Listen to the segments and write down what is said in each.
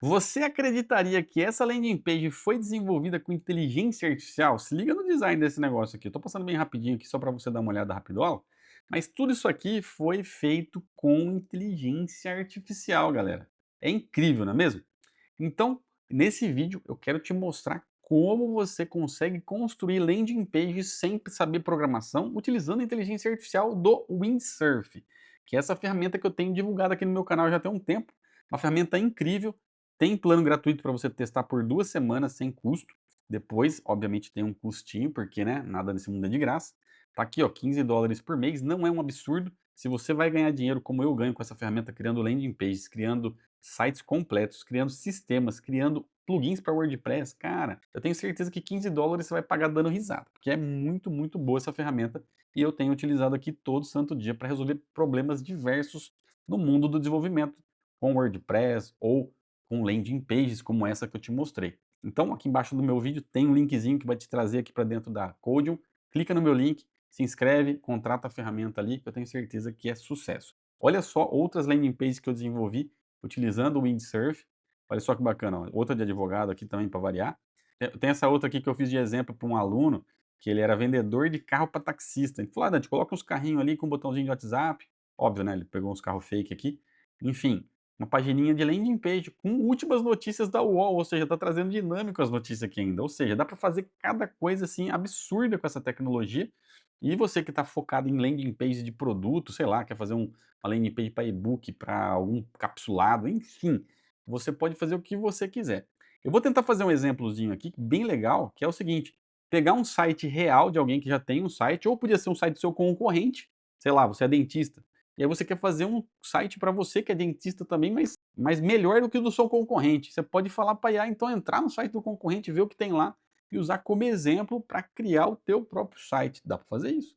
Você acreditaria que essa landing page foi desenvolvida com inteligência artificial? Se liga no design desse negócio aqui. Eu tô passando bem rapidinho aqui só para você dar uma olhada rapidola, mas tudo isso aqui foi feito com inteligência artificial, galera. É incrível, não é mesmo? Então, nesse vídeo eu quero te mostrar como você consegue construir landing pages sem saber programação utilizando a inteligência artificial do Windsurf, que é essa ferramenta que eu tenho divulgado aqui no meu canal já tem um tempo. Uma ferramenta incrível, tem plano gratuito para você testar por 2 semanas sem custo. Depois, obviamente, tem um custinho, porque né, nada nesse mundo é de graça. Tá aqui, ó, US$ 15 por mês, não é um absurdo. Se você vai ganhar dinheiro como eu ganho com essa ferramenta, criando landing pages, criando sites completos, criando sistemas, criando plugins para WordPress, cara, eu tenho certeza que US$ 15 você vai pagar dando risada, porque é muito, muito boa essa ferramenta e eu tenho utilizado aqui todo santo dia para resolver problemas diversos no mundo do desenvolvimento, com WordPress ou com landing pages como essa que eu te mostrei. Então, aqui embaixo do meu vídeo tem um linkzinho que vai te trazer aqui para dentro da Codium. Clica no meu link, se inscreve, contrata a ferramenta ali, que eu tenho certeza que é sucesso. Olha só outras landing pages que eu desenvolvi utilizando o Windsurf. Olha só que bacana, ó, outra de advogado aqui também para variar. Tem essa outra aqui que eu fiz de exemplo para um aluno, que ele era vendedor de carro para taxista. Ele falou, ah, Dante, coloca uns carrinhos ali com um botãozinho de WhatsApp. Óbvio, né? Ele pegou uns carros fake aqui. Enfim, uma pagininha de landing page com últimas notícias da UOL, ou seja, está trazendo dinâmico as notícias aqui ainda. Ou seja, dá para fazer cada coisa assim absurda com essa tecnologia. E você que está focado em landing page de produto, sei lá, quer fazer uma landing page para e-book, para algum capsulado, enfim, você pode fazer o que você quiser. Eu vou tentar fazer um exemplozinho aqui bem legal, que é o seguinte: pegar um site real de alguém que já tem um site, ou podia ser um site do seu concorrente, sei lá, você é dentista, e aí você quer fazer um site para você que é dentista também, mas melhor do que o do seu concorrente. Você pode falar para a IA, então, entrar no site do concorrente, ver o que tem lá e usar como exemplo para criar o teu próprio site. Dá para fazer isso.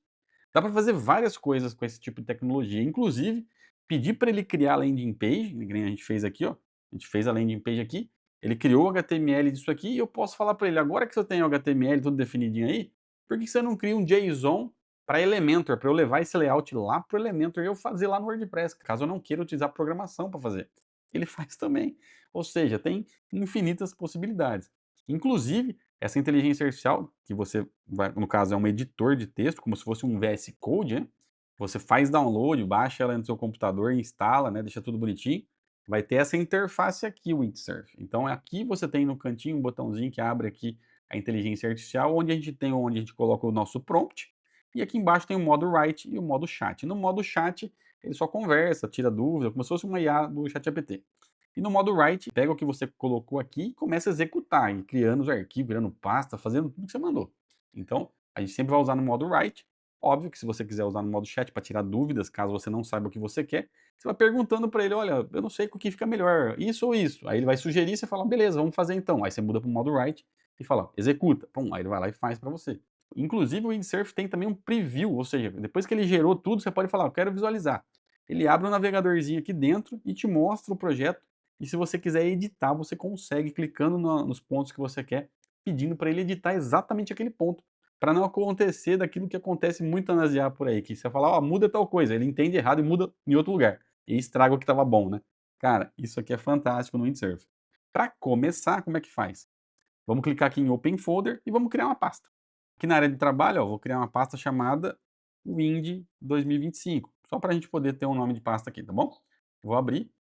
Dá para fazer várias coisas com esse tipo de tecnologia, inclusive pedir para ele criar a landing page, que nem a gente fez aqui, ó. A gente fez a landing page aqui, ele criou o HTML disso aqui e eu posso falar para ele, agora que você tem o HTML tudo definidinho aí, por que você não cria um JSON para Elementor, para eu levar esse layout lá para o Elementor e eu fazer lá no WordPress, caso eu não queira utilizar programação para fazer. Ele faz também. Ou seja, tem infinitas possibilidades. Inclusive, essa inteligência artificial, que você vai, no caso é um editor de texto, como se fosse um VS Code, né? Você faz download, baixa ela no seu computador, instala, né? Deixa tudo bonitinho. Vai ter essa interface aqui, o Windsurf. Então aqui você tem no cantinho um botãozinho que abre aqui a inteligência artificial, onde a gente coloca o nosso prompt. E aqui embaixo tem o modo write e o modo chat. No modo chat, ele só conversa, tira dúvida, como se fosse uma IA do ChatGPT. E no modo write, pega o que você colocou aqui e começa a executar, e criando os arquivos, criando pasta, fazendo tudo que você mandou. Então, a gente sempre vai usar no modo write. Óbvio que se você quiser usar no modo chat para tirar dúvidas, caso você não saiba o que você quer, você vai perguntando para ele, olha, eu não sei o que fica melhor, isso ou isso. Aí ele vai sugerir, você fala, beleza, vamos fazer então. Aí você muda para o modo write e fala, executa. Pum, aí ele vai lá e faz para você. Inclusive o Windsurf tem também um preview, ou seja, depois que ele gerou tudo, você pode falar, eu quero visualizar. Ele abre um navegadorzinho aqui dentro e te mostra o projeto e se você quiser editar, você consegue clicando nos pontos que você quer, pedindo para ele editar exatamente aquele ponto, para não acontecer daquilo que acontece muito nas IA por aí, que você fala, ó, muda tal coisa, ele entende errado e muda em outro lugar, e estraga o que estava bom, né? Cara, isso aqui é fantástico no Windsurf. Para começar, como é que faz? Vamos clicar aqui em Open Folder e vamos criar uma pasta. Aqui na área de trabalho, ó, vou criar uma pasta chamada Wind 2025, só para a gente poder ter um nome de pasta aqui, tá bom? Vou abrir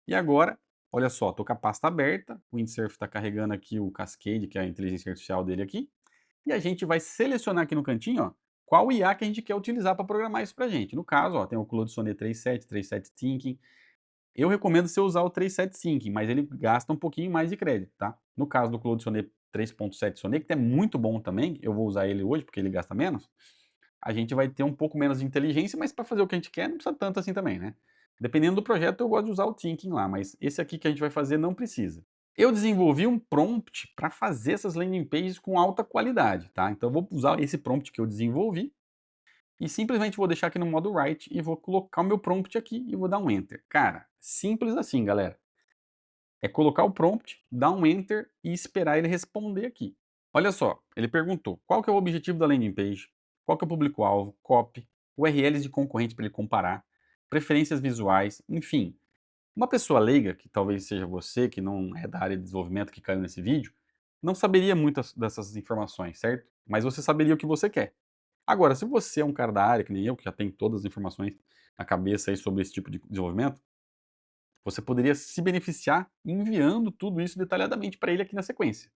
e agora, olha só, tô com a pasta aberta, o Windsurf está carregando aqui o Cascade, que é a inteligência artificial dele aqui, e a gente vai selecionar aqui no cantinho, ó, qual IA que a gente quer utilizar para programar isso para a gente. No caso, ó, tem o Claude Sonnet 3.7, 3.7 Thinking. Eu recomendo você usar o 3.7 Thinking, mas ele gasta um pouquinho mais de crédito, tá? No caso do Claude Sonnet 3.7 Sonnet, que é muito bom também, eu vou usar ele hoje porque ele gasta menos, a gente vai ter um pouco menos de inteligência, mas para fazer o que a gente quer não precisa tanto assim também, né? Dependendo do projeto, eu gosto de usar o Thinking lá, mas esse aqui que a gente vai fazer não precisa. Eu desenvolvi um prompt para fazer essas landing pages com alta qualidade, tá? Então eu vou usar esse prompt que eu desenvolvi e simplesmente vou deixar aqui no modo write e vou colocar o meu prompt aqui e vou dar um enter. Cara, simples assim, galera. É colocar o prompt, dar um enter e esperar ele responder aqui. Olha só, ele perguntou qual que é o objetivo da landing page, qual que é o público-alvo, copy, URLs de concorrente para ele comparar, preferências visuais, enfim. Uma pessoa leiga, que talvez seja você, que não é da área de desenvolvimento que caiu nesse vídeo, não saberia muitas dessas informações, certo? Mas você saberia o que você quer. Agora, se você é um cara da área, que nem eu, que já tem todas as informações na cabeça aí sobre esse tipo de desenvolvimento, você poderia se beneficiar enviando tudo isso detalhadamente para ele aqui na sequência.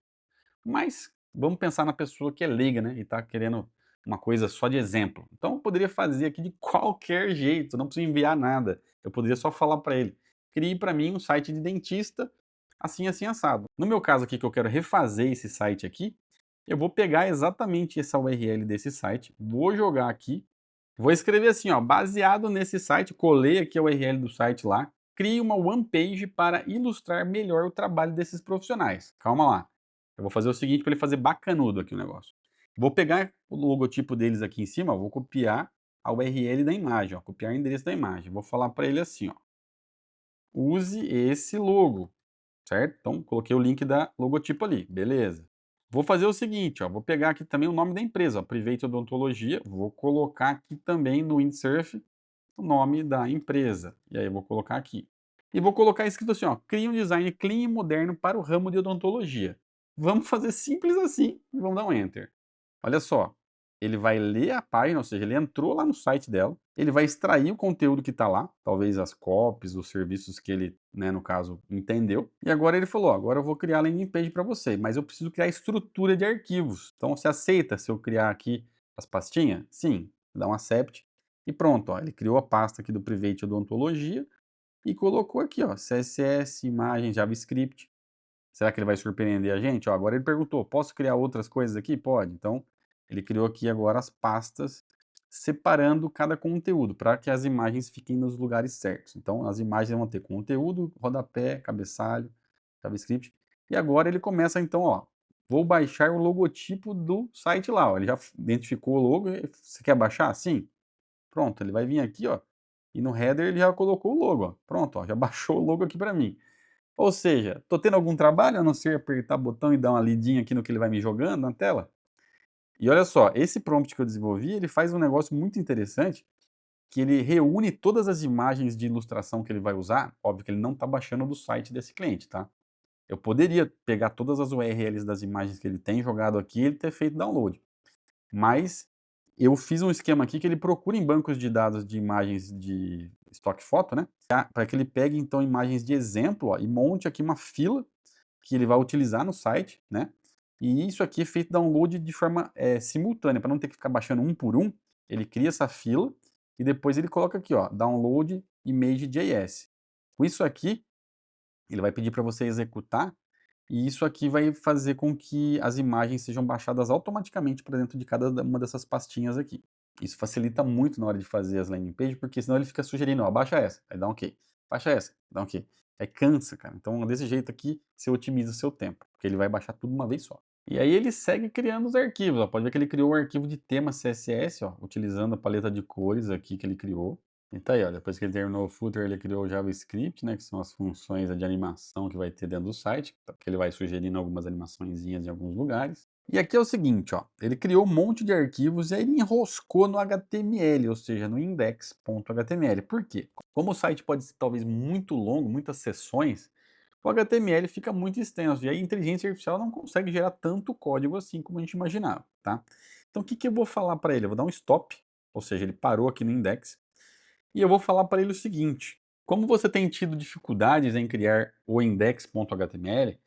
Mas vamos pensar na pessoa que é leiga, né, e está querendo uma coisa só de exemplo. Então eu poderia fazer aqui de qualquer jeito, não preciso enviar nada. Eu poderia só falar para ele: "Crie para mim um site de dentista, assim, assim, assado". No meu caso aqui, que eu quero refazer esse site aqui, eu vou pegar exatamente essa URL desse site, vou jogar aqui, vou escrever assim, ó: "Baseado nesse site", colei aqui a URL do site lá, "crie uma one page para ilustrar melhor o trabalho desses profissionais". Calma lá. Eu vou fazer o seguinte para ele fazer bacanudo aqui o negócio. Vou pegar o logotipo deles aqui em cima, ó, vou copiar a URL da imagem, ó, copiar o endereço da imagem. Vou falar para ele assim, ó: "Use esse logo", certo? Então coloquei o link da logotipo ali, beleza. Vou fazer o seguinte, ó, vou pegar aqui também o nome da empresa, ó, Private Odontologia, vou colocar aqui também no Windsurf o nome da empresa. E aí eu vou colocar aqui. E vou colocar escrito assim, ó: "Crie um design clean e moderno para o ramo de odontologia". Vamos fazer simples assim e vamos dar um enter. Olha só, ele vai ler a página, ou seja, ele entrou lá no site dela, ele vai extrair o conteúdo que está lá, talvez as copies, os serviços que ele, né, no caso, entendeu. E agora ele falou: ó, agora eu vou criar a landing page para você, mas eu preciso criar estrutura de arquivos. Então você aceita se eu criar aqui as pastinhas? Sim, dá um accept e pronto, ó, ele criou a pasta aqui do Private Odontologia e colocou aqui, ó, CSS, imagem, JavaScript. Será que ele vai surpreender a gente? Ó, agora ele perguntou: "Posso criar outras coisas aqui?" Pode. Então, ele criou aqui agora as pastas, separando cada conteúdo, para que as imagens fiquem nos lugares certos. Então, as imagens vão ter conteúdo, rodapé, cabeçalho, JavaScript. E agora ele começa então, ó: "Vou baixar o logotipo do site lá", ó, ele já identificou o logo, "Você quer baixar?" "Sim". Pronto, ele vai vir aqui, ó, e no header ele já colocou o logo, ó. Pronto, ó, já baixou o logo aqui para mim. Ou seja, tô tendo algum trabalho a não ser apertar botão e dar uma lidinha aqui no que ele vai me jogando na tela? E olha só, esse prompt que eu desenvolvi, ele faz um negócio muito interessante, que ele reúne todas as imagens de ilustração que ele vai usar, óbvio que ele não está baixando do site desse cliente, tá? Eu poderia pegar todas as URLs das imagens que ele tem jogado aqui e ele ter feito download. Mas eu fiz um esquema aqui que ele procura em bancos de dados de imagens de estoque foto, né? Para que ele pegue então imagens de exemplo, ó, e monte aqui uma fila que ele vai utilizar no site, né? E isso aqui é feito download de forma simultânea, para não ter que ficar baixando um por um. Ele cria essa fila e depois ele coloca aqui, ó, download image.js. Com isso aqui, ele vai pedir para você executar e isso aqui vai fazer com que as imagens sejam baixadas automaticamente para dentro de cada uma dessas pastinhas aqui. Isso facilita muito na hora de fazer as landing pages, porque senão ele fica sugerindo, ó, baixa essa, aí dá um OK. Baixa essa, dá um OK. Aí cansa, cara. Então, desse jeito aqui, você otimiza o seu tempo, porque ele vai baixar tudo de uma vez só. E aí ele segue criando os arquivos, ó. Pode ver que ele criou um arquivo de tema CSS, ó, utilizando a paleta de cores aqui que ele criou. E tá aí, ó, depois que ele terminou o footer, ele criou o JavaScript, né, que são as funções de animação que vai ter dentro do site, que ele vai sugerindo algumas animaçõezinhas em alguns lugares. E aqui é o seguinte, ó, ele criou um monte de arquivos e aí ele enroscou no HTML, ou seja, no index.html. Por quê? Como o site pode ser talvez muito longo, muitas seções, o HTML fica muito extenso e aí a inteligência artificial não consegue gerar tanto código assim como a gente imaginava, tá? Então o que que eu vou falar para ele? Eu vou dar um stop, ou seja, ele parou aqui no index, e eu vou falar para ele o seguinte: como você tem tido dificuldades em criar o index.html,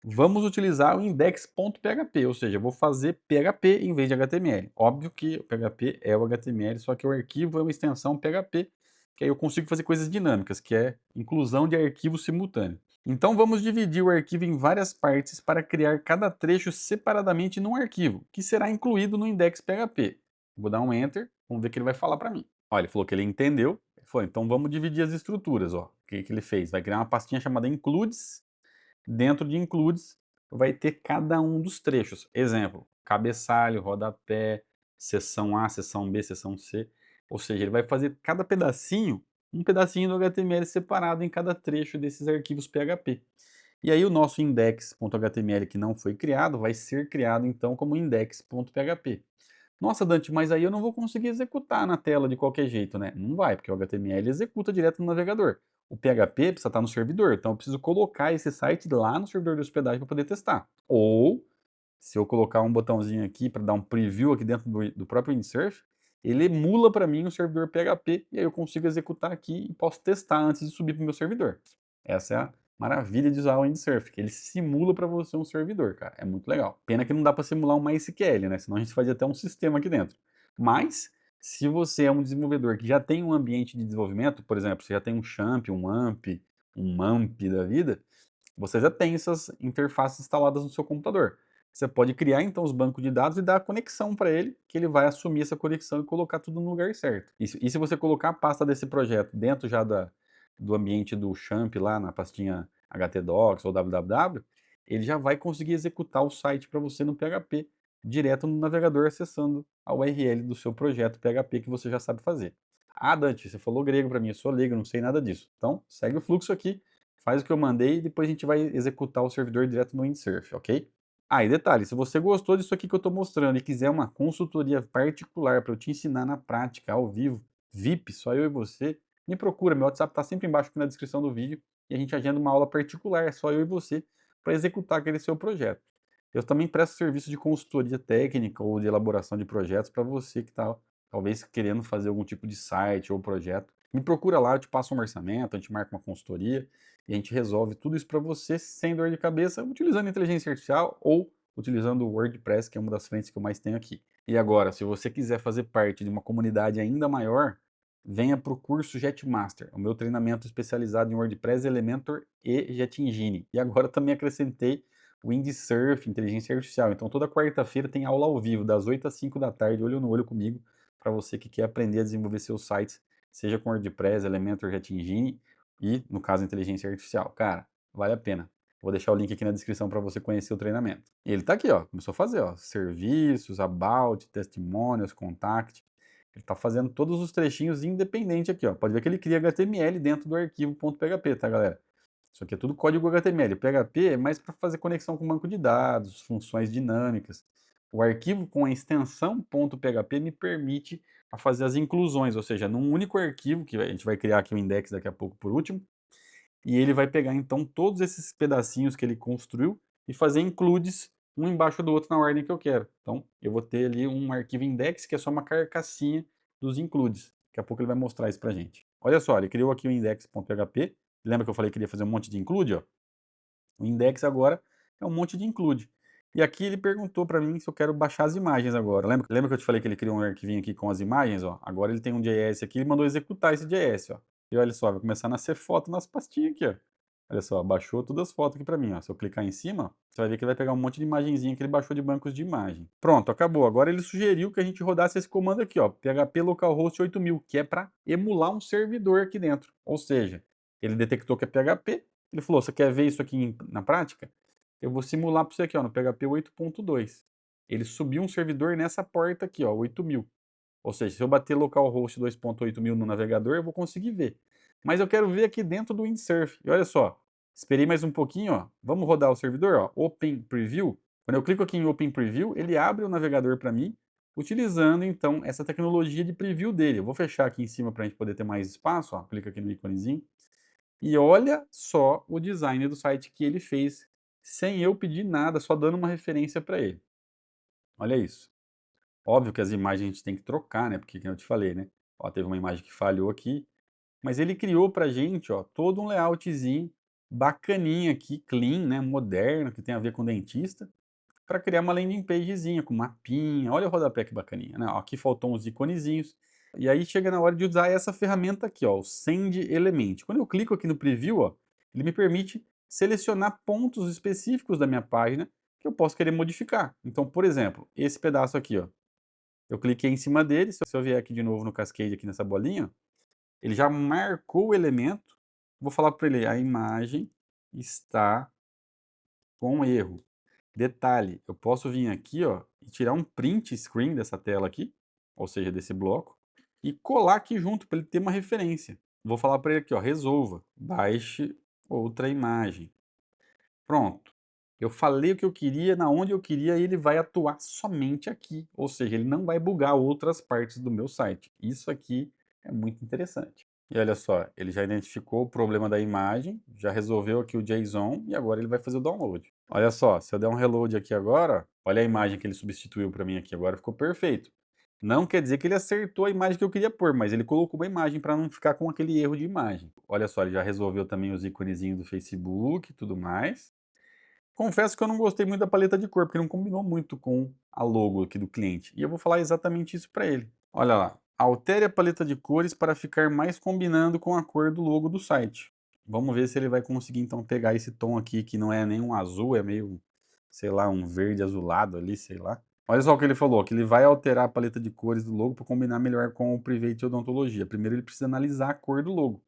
vamos utilizar o index.php, ou seja, eu vou fazer PHP em vez de HTML. Óbvio que o PHP é o HTML, só que o arquivo é uma extensão PHP, que aí eu consigo fazer coisas dinâmicas, que é inclusão de arquivos simultâneo. Então vamos dividir o arquivo em várias partes para criar cada trecho separadamente num arquivo, que será incluído no index.php. Vou dar um enter, vamos ver o que ele vai falar para mim. Ó, ele falou que ele entendeu. Ele falou, então vamos dividir as estruturas, ó. O que que ele fez? Vai criar uma pastinha chamada includes. Dentro de includes vai ter cada um dos trechos. Exemplo, cabeçalho, rodapé, seção A, seção B, seção C. Ou seja, ele vai fazer cada pedacinho, um pedacinho do HTML separado em cada trecho desses arquivos PHP. E aí o nosso index.html que não foi criado vai ser criado então como index.php. Nossa, Dante, mas aí eu não vou conseguir executar na tela de qualquer jeito, né? Não vai, porque o HTML executa direto no navegador. O PHP precisa estar no servidor, então eu preciso colocar esse site lá no servidor de hospedagem para poder testar. Ou, se eu colocar um botãozinho aqui para dar um preview aqui dentro do próprio Windsurf, ele emula para mim o servidor PHP e aí eu consigo executar aqui e posso testar antes de subir para o meu servidor. Essa é a maravilha de usar o Windsurf, que ele simula para você um servidor, cara. É muito legal. Pena que não dá para simular um MySQL, né? Senão a gente fazia até um sistema aqui dentro. Mas, se você é um desenvolvedor que já tem um ambiente de desenvolvimento, por exemplo, você já tem um Champ, um AMP, um MAMP da vida, você já tem essas interfaces instaladas no seu computador. Você pode criar então os bancos de dados e dar a conexão para ele, que ele vai assumir essa conexão e colocar tudo no lugar certo. E se você colocar a pasta desse projeto dentro já do ambiente do Champ lá na pastinha htdocs ou www, ele já vai conseguir executar o site para você no PHP, direto no navegador acessando a URL do seu projeto PHP que você já sabe fazer. Ah, Dante, você falou grego para mim, eu sou leigo, não sei nada disso. Então, segue o fluxo aqui, faz o que eu mandei e depois a gente vai executar o servidor direto no Windsurf, ok? Ah, e detalhe, se você gostou disso aqui que eu estou mostrando e quiser uma consultoria particular para eu te ensinar na prática, ao vivo, VIP, só eu e você, me procura, meu WhatsApp está sempre embaixo aqui na descrição do vídeo e a gente agenda uma aula particular, só eu e você, para executar aquele seu projeto. Eu também presto serviço de consultoria técnica ou de elaboração de projetos para você que está talvez querendo fazer algum tipo de site ou projeto. Me procura lá, eu te passo um orçamento, a gente marca uma consultoria e a gente resolve tudo isso para você sem dor de cabeça, utilizando inteligência artificial ou utilizando o WordPress, que é uma das frentes que eu mais tenho aqui. E agora, se você quiser fazer parte de uma comunidade ainda maior, venha para o curso Jetmaster, o meu treinamento especializado em WordPress, Elementor e Jet Engine. E agora também acrescentei Windsurf, inteligência artificial. Então toda quarta-feira tem aula ao vivo, das 8 às 5 da tarde, olho no olho comigo, para você que quer aprender a desenvolver seus sites, seja com WordPress, Elementor, Jet Engine e, no caso, inteligência artificial. Cara, vale a pena. Vou deixar o link aqui na descrição para você conhecer o treinamento. E ele está aqui, ó, começou a fazer, ó, serviços, about, testimonials, contact. Ele está fazendo todos os trechinhos independente aqui, ó. Pode ver que ele cria HTML dentro do arquivo .php, tá, galera? Isso aqui é tudo código HTML. O PHP é mais para fazer conexão com banco de dados, funções dinâmicas. O arquivo com a extensão .php me permite a fazer as inclusões, ou seja, num único arquivo, que a gente vai criar aqui o index daqui a pouco por último, e ele vai pegar então todos esses pedacinhos que ele construiu e fazer includes um embaixo do outro na ordem que eu quero. Então, eu vou ter ali um arquivo index que é só uma carcassinha dos includes. Daqui a pouco ele vai mostrar isso pra gente. Olha só, ele criou aqui o index.php. Lembra que eu falei que ele ia fazer um monte de include, ó? O index agora é um monte de include. E aqui ele perguntou para mim se eu quero baixar as imagens agora. Lembra que eu te falei que ele criou um arquivinho aqui com as imagens, ó? Agora ele tem um JS aqui, ele mandou executar esse JS, ó. E olha só, vai começar a nascer foto nas pastinhas aqui, ó. Olha só, baixou todas as fotos aqui para mim, ó. Se eu clicar em cima, ó, você vai ver que ele vai pegar um monte de imagenzinha que ele baixou de bancos de imagem. Pronto, acabou. Agora ele sugeriu que a gente rodasse esse comando aqui, ó, php localhost 8000, que é para emular um servidor aqui dentro. Ou seja, ele detectou que é PHP, ele falou, você quer ver isso aqui na prática? Eu vou simular para você aqui, ó, no PHP 8.2. Ele subiu um servidor nessa porta aqui, ó, 8000. Ou seja, se eu bater localhost 2.8000 no navegador, eu vou conseguir ver. Mas eu quero ver aqui dentro do Windsurf. E olha só, esperei mais um pouquinho, ó. Vamos rodar o servidor, ó, Open Preview. Quando eu clico aqui em Open Preview, ele abre o navegador para mim, utilizando então essa tecnologia de preview dele. Eu vou fechar aqui em cima para a gente poder ter mais espaço, ó. Clica aqui no íconezinho. E olha só o design do site que ele fez, sem eu pedir nada, só dando uma referência para ele. Olha isso. Óbvio que as imagens a gente tem que trocar, né? Porque, como eu te falei, né? Ó, teve uma imagem que falhou aqui, mas ele criou pra gente, ó, todo um layoutzinho bacaninha aqui, clean, né? Moderno, que tem a ver com dentista, para criar uma landing pagezinha com mapinha. Olha o rodapé que bacaninha, né? Ó, aqui faltou uns iconezinhos. E aí chega na hora de usar essa ferramenta aqui, ó, o Send Element. Quando eu clico aqui no Preview, ó, ele me permite selecionar pontos específicos da minha página que eu posso querer modificar. Então, por exemplo, esse pedaço aqui, ó, eu cliquei em cima dele, se eu vier aqui de novo no Cascade, aqui nessa bolinha, ele já marcou o elemento. Vou falar para ele, a imagem está com erro. Detalhe, eu posso vir aqui, ó, e tirar um print screen dessa tela aqui, ou seja, desse bloco, e colar aqui junto para ele ter uma referência. Vou falar para ele aqui, ó, resolva, baixe outra imagem. Pronto. Eu falei o que eu queria, na onde eu queria, e ele vai atuar somente aqui. Ou seja, ele não vai bugar outras partes do meu site. Isso aqui é muito interessante. E olha só, ele já identificou o problema da imagem, já resolveu aqui o JSON e agora ele vai fazer o download. Olha só, se eu der um reload aqui agora, olha a imagem que ele substituiu para mim aqui, agora ficou perfeito. Não quer dizer que ele acertou a imagem que eu queria pôr, mas ele colocou uma imagem para não ficar com aquele erro de imagem. Olha só, ele já resolveu também os íconezinhos do Facebook e tudo mais. Confesso que eu não gostei muito da paleta de cor, porque não combinou muito com a logo aqui do cliente. E eu vou falar exatamente isso para ele. Olha lá, altere a paleta de cores para ficar mais combinando com a cor do logo do site. Vamos ver se ele vai conseguir então pegar esse tom aqui, que não é nem um azul, é meio, sei lá, um verde azulado ali, sei lá. Olha só o que ele falou, que ele vai alterar a paleta de cores do logo para combinar melhor com o Private Odontologia. Primeiro ele precisa analisar a cor do logo.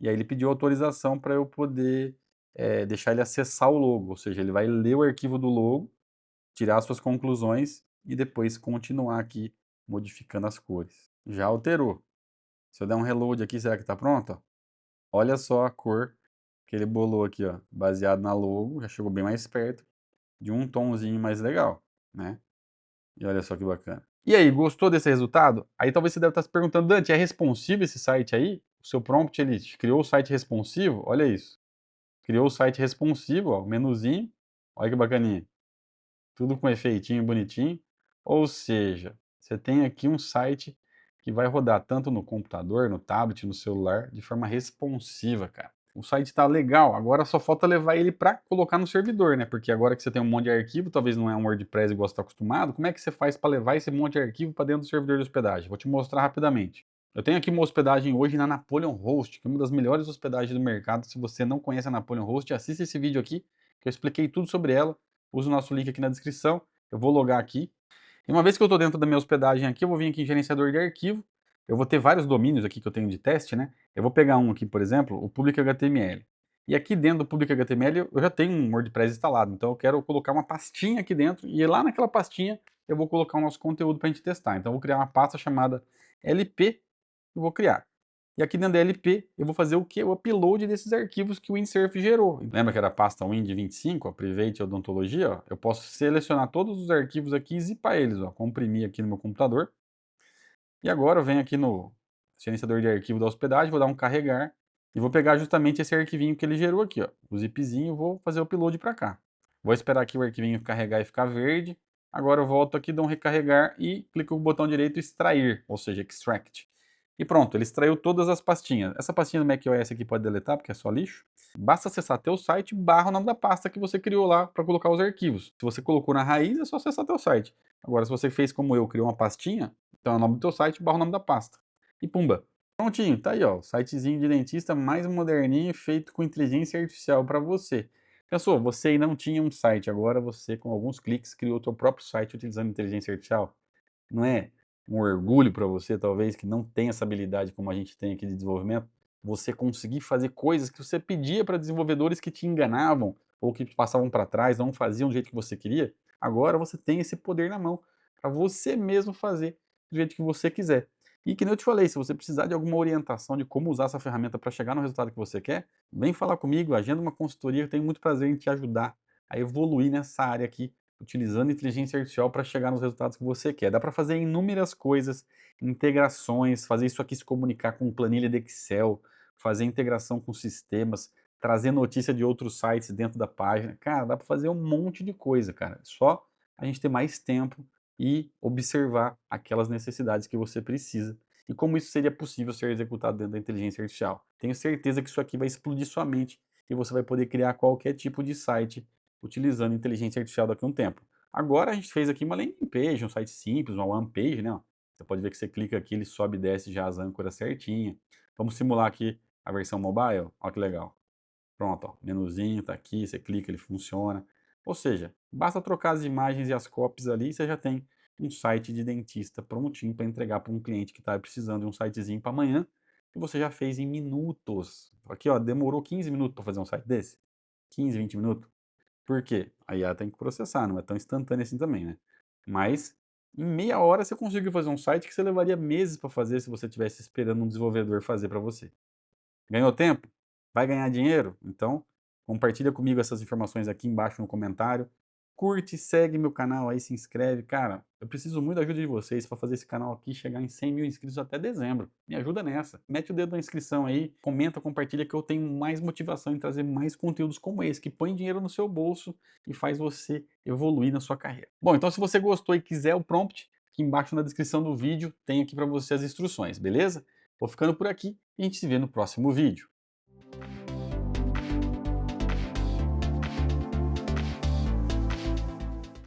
E aí ele pediu autorização para eu poder deixar ele acessar o logo, ou seja, ele vai ler o arquivo do logo, tirar suas conclusões e depois continuar aqui modificando as cores. Já alterou. Se eu der um reload aqui, será que está pronto? Olha só a cor que ele bolou aqui, ó, baseado na logo, já chegou bem mais perto de um tomzinho mais legal, né? E olha só que bacana. E aí, gostou desse resultado? Aí talvez você deve estar se perguntando, Dante, é responsivo esse site aí? O seu prompt, ele criou o site responsivo? Olha isso. Criou o site responsivo, ó, o menuzinho. Olha que bacaninha. Tudo com efeitinho bonitinho. Ou seja, você tem aqui um site que vai rodar tanto no computador, no tablet, no celular, de forma responsiva, cara. O site está legal, agora só falta levar ele para colocar no servidor, né? Porque agora que você tem um monte de arquivo, talvez não é um WordPress igual você está acostumado, como é que você faz para levar esse monte de arquivo para dentro do servidor de hospedagem? Vou te mostrar rapidamente. Eu tenho aqui uma hospedagem hoje na Napoleon Host, que é uma das melhores hospedagens do mercado. Se você não conhece a Napoleon Host, assista esse vídeo aqui, que eu expliquei tudo sobre ela. Usa o nosso link aqui na descrição. Eu vou logar aqui. E uma vez que eu estou dentro da minha hospedagem aqui, eu vou vir aqui em gerenciador de arquivo. Eu vou ter vários domínios aqui que eu tenho de teste, né? Eu vou pegar um aqui, por exemplo, o Public HTML. E aqui dentro do Public HTML eu já tenho um WordPress instalado. Então eu quero colocar uma pastinha aqui dentro e lá naquela pastinha eu vou colocar o nosso conteúdo para a gente testar. Então eu vou criar uma pasta chamada LP, eu vou criar. E aqui dentro da LP, eu vou fazer o quê? O upload desses arquivos que o Windsurf gerou. Lembra que era a pasta Wind25, ó, Private Odontologia? Ó? Eu posso selecionar todos os arquivos aqui e zipar eles, ó, comprimir aqui no meu computador. E agora eu venho aqui no gerenciador de arquivo da hospedagem, vou dar um carregar e vou pegar justamente esse arquivinho que ele gerou aqui, ó, o zipzinho, vou fazer o upload para cá. Vou esperar aqui o arquivinho carregar e ficar verde. Agora eu volto aqui, dou um recarregar e clico no botão direito extrair, ou seja, extract. E pronto, ele extraiu todas as pastinhas. Essa pastinha do macOS aqui pode deletar, porque é só lixo. Basta acessar teu site barra o nome da pasta que você criou lá para colocar os arquivos. Se você colocou na raiz, é só acessar teu site. Agora, se você fez como eu, criou uma pastinha, então é o nome do teu site barra o nome da pasta. E pumba. Prontinho, tá aí, ó, o sitezinho de dentista mais moderninho feito com inteligência artificial para você. Pensou, você aí não tinha um site, agora você com alguns cliques criou o teu próprio site utilizando inteligência artificial. Não é um orgulho para você, talvez, que não tem essa habilidade como a gente tem aqui de desenvolvimento? Você conseguir fazer coisas que você pedia para desenvolvedores que te enganavam ou que te passavam para trás, não faziam do jeito que você queria. Agora você tem esse poder na mão para você mesmo fazer do jeito que você quiser. E que nem eu te falei, se você precisar de alguma orientação de como usar essa ferramenta para chegar no resultado que você quer, vem falar comigo, agenda uma consultoria, eu tenho muito prazer em te ajudar a evoluir nessa área aqui utilizando inteligência artificial para chegar nos resultados que você quer. Dá para fazer inúmeras coisas, integrações, fazer isso aqui se comunicar com planilha de Excel, fazer integração com sistemas, trazer notícia de outros sites dentro da página. Cara, dá para fazer um monte de coisa, cara. Só a gente ter mais tempo e observar aquelas necessidades que você precisa. E como isso seria possível ser executado dentro da inteligência artificial. Tenho certeza que isso aqui vai explodir sua mente e você vai poder criar qualquer tipo de site utilizando inteligência artificial daqui a um tempo. Agora a gente fez aqui uma landing page, um site simples, uma one page, né? Você pode ver que você clica aqui, ele sobe e desce já as âncoras certinha. Vamos simular aqui a versão mobile? Olha que legal. Pronto, ó, menuzinho tá aqui, você clica, ele funciona. Ou seja, basta trocar as imagens e as copies ali e você já tem um site de dentista prontinho para entregar para um cliente que está precisando de um sitezinho para amanhã, que você já fez em minutos. Aqui, ó, demorou 15 minutos para fazer um site desse? 15, 20 minutos? Por quê? A IA tem que processar, não é tão instantâneo assim também, né? Mas em meia hora você conseguiu fazer um site que você levaria meses para fazer se você estivesse esperando um desenvolvedor fazer para você. Ganhou tempo? Vai ganhar dinheiro? Então Compartilha comigo essas informações aqui embaixo no comentário. Curte, segue meu canal aí, se inscreve. Cara, eu preciso muito da ajuda de vocês para fazer esse canal aqui chegar em 100 mil inscritos até dezembro. Me ajuda nessa. Mete o dedo na inscrição aí, comenta, compartilha que eu tenho mais motivação em trazer mais conteúdos como esse, que põe dinheiro no seu bolso e faz você evoluir na sua carreira. Bom, então se você gostou e quiser o prompt, aqui embaixo na descrição do vídeo tem aqui para você as instruções, beleza? Vou ficando por aqui e a gente se vê no próximo vídeo.